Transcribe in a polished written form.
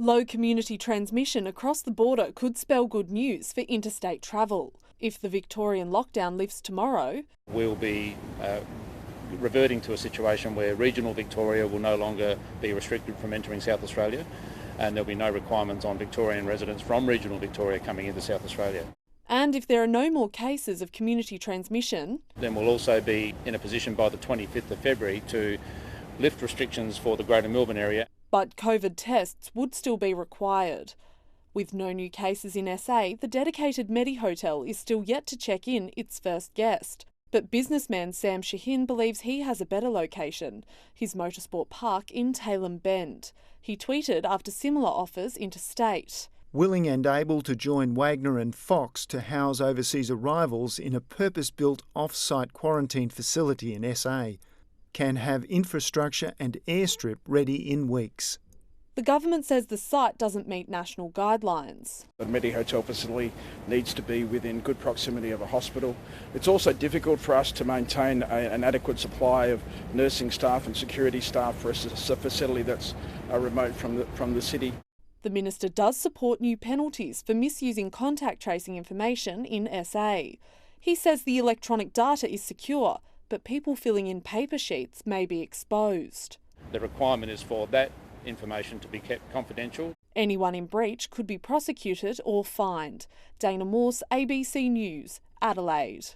Low community transmission across the border could spell good news for interstate travel. If the Victorian lockdown lifts tomorrow, we'll be reverting to a situation where regional Victoria will no longer be restricted from entering South Australia, and there'll be no requirements on Victorian residents from regional Victoria coming into South Australia. And if there are no more cases of community transmission, then we'll also be in a position by the 25th of February to lift restrictions for the Greater Melbourne area. But COVID tests would still be required. With no new cases in SA, the dedicated Medi Hotel is still yet to check in its first guest. But businessman Sam Shahin believes he has a better location, his motorsport park in Tailem Bend. He tweeted after similar offers interstate. Willing and able to join Wagner and Fox to house overseas arrivals in a purpose-built off-site quarantine facility in SA. Can have infrastructure and airstrip ready in weeks. The government says the site doesn't meet national guidelines. The Medi Hotel facility needs to be within good proximity of a hospital. It's also difficult for us to maintain an adequate supply of nursing staff and security staff for a facility that's remote from the city. The minister does support new penalties for misusing contact tracing information in SA. He says the electronic data is secure, but people filling in paper sheets may be exposed. The requirement is for that information to be kept confidential. Anyone in breach could be prosecuted or fined. Dana Morse, ABC News, Adelaide.